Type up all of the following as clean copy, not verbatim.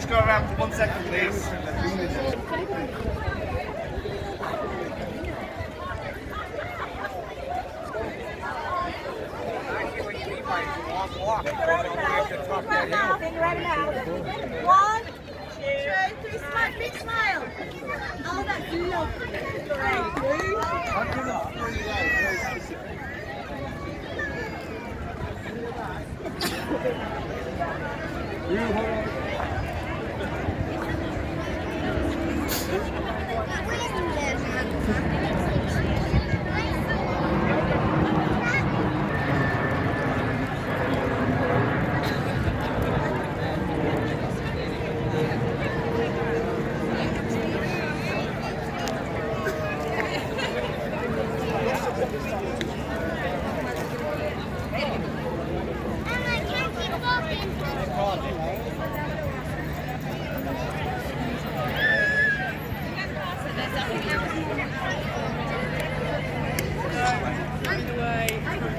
just go around for 1 second, please. Right now. 1, 2, 3, smile, big smile. Oh, that's lovely.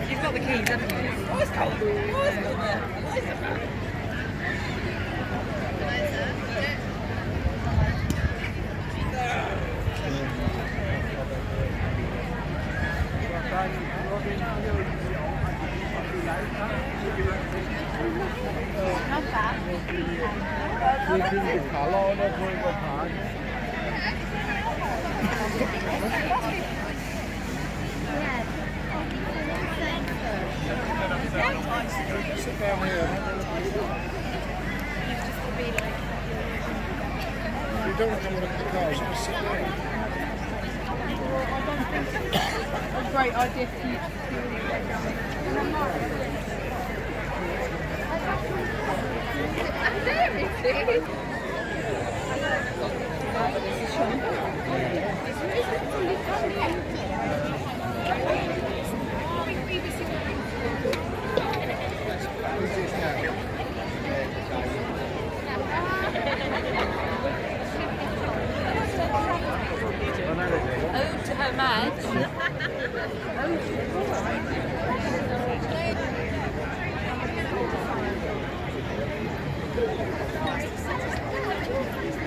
You've got the keys, haven't you? Oh, it's cold. Oh, it's cold. Sit down here. You don't want to come and look at the cars, just sit there. That's a great idea for you. Ode to her match.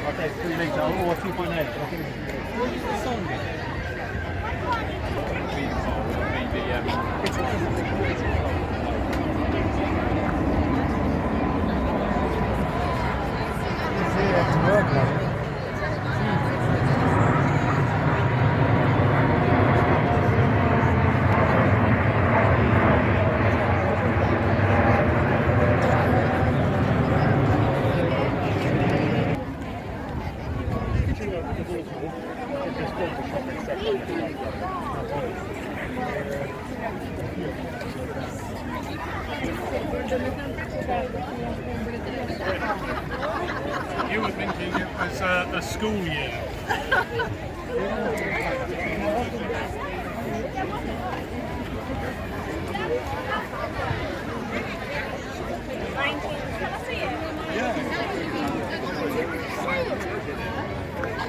Okay, 3 litre or 2.8. What is the song? You were thinking it was a school year.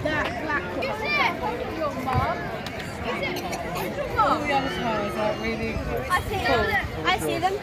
That black one. Is it? Your mum? Is it? All the other tires are really I see them. I see them.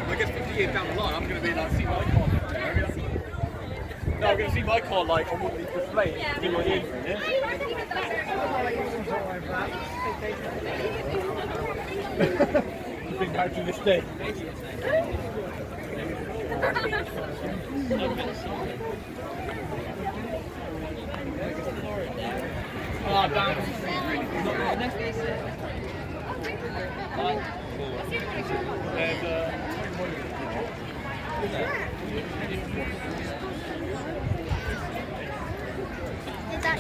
I guess 50 years down the line, I'm going to be like, see my car. No, I'm going to see my car like on one of these displays. Yeah. In my ears, yeah? You've been going through this day. Oh, Is that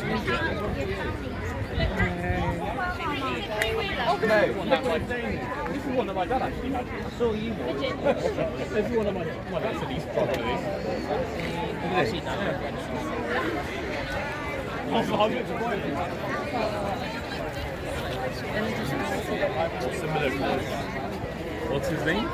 is one that my dad actually had. I saw you one. This is one of my dad's at least proper of these. What's his name?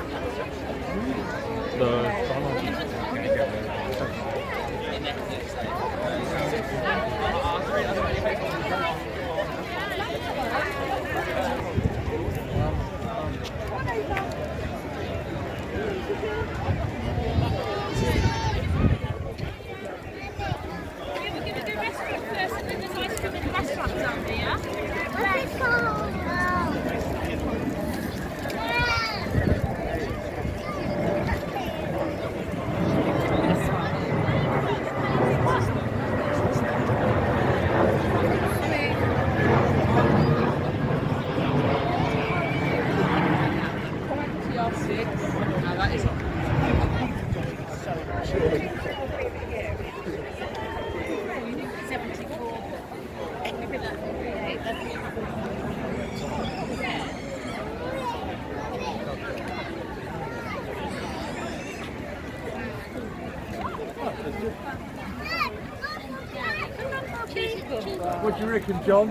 What do you reckon, John?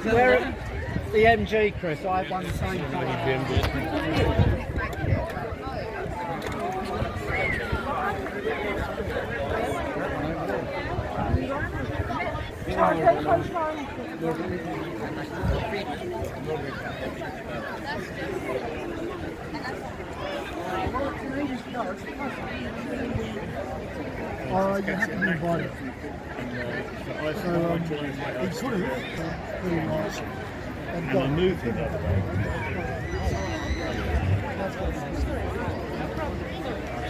Where at the MG, Chris? I had one the same time. Oh, you have to be invited. So, he sort of really nice. And he moved him the other day.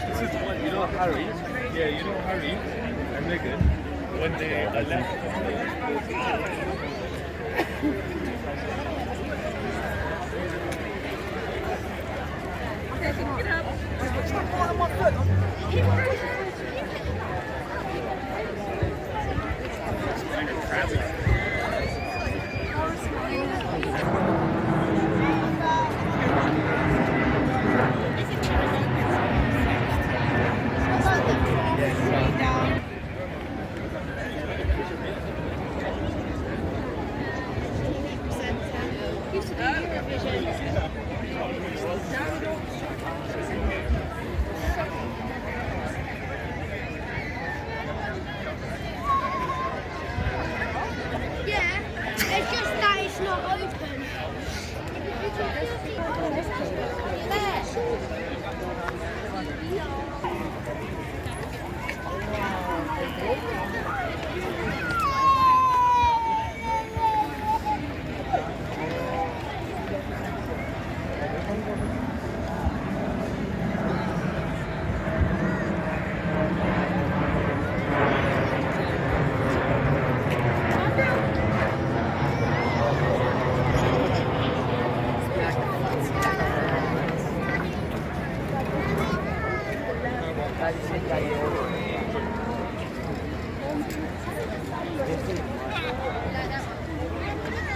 This is the one, you know Harry? Yeah, you know Harry and Meghan. When they left.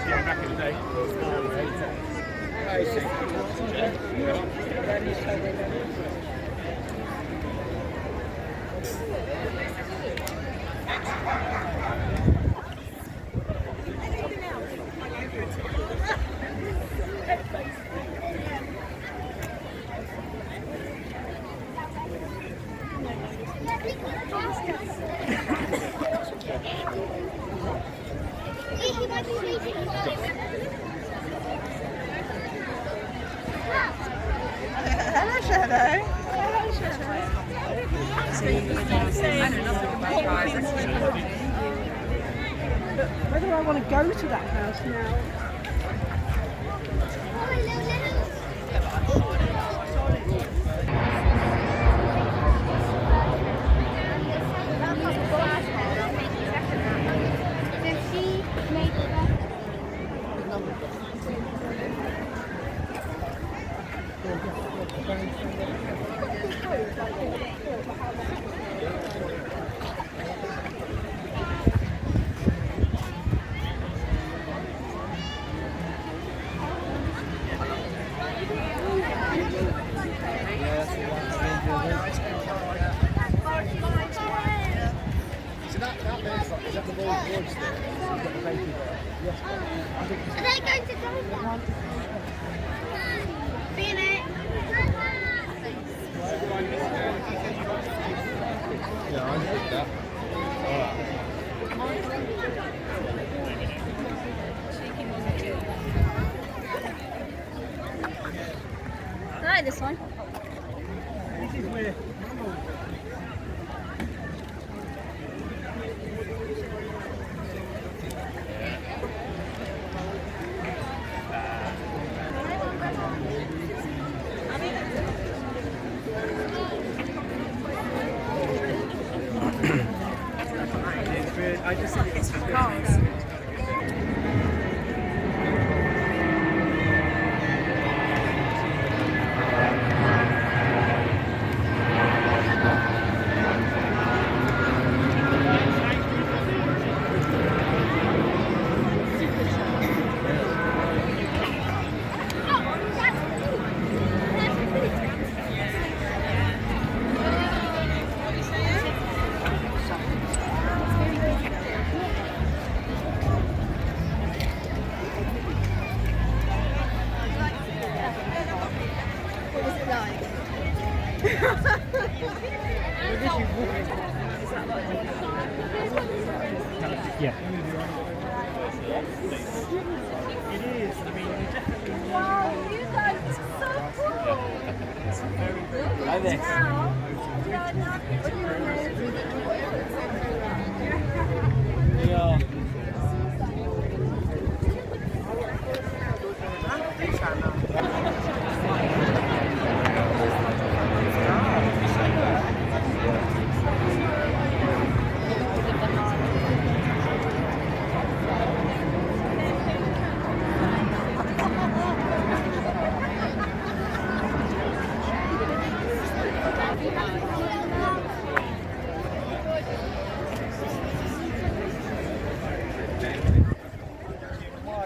Yeah, back in the day. Hello, Shadow. Whether I want to go to that house now. Are they going to go there? Be in it. Yeah, I think that. I like this one. This is where. I just think it's for cars. What was it like? Yeah. Wow, you guys are so cool. Like this. Yeah.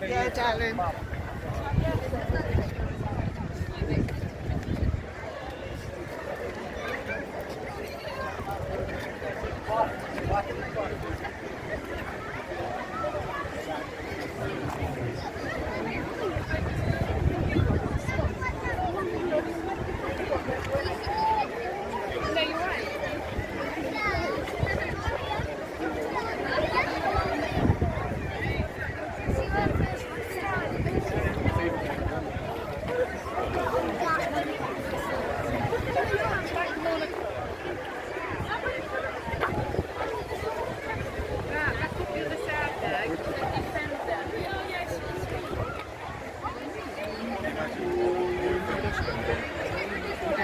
Yeah, darling. No, you're right.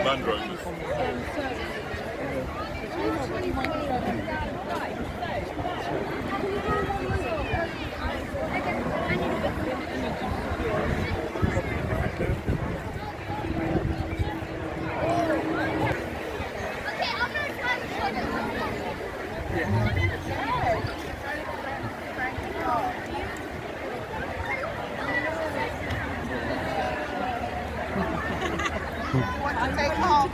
Land Rovers. Want to take home?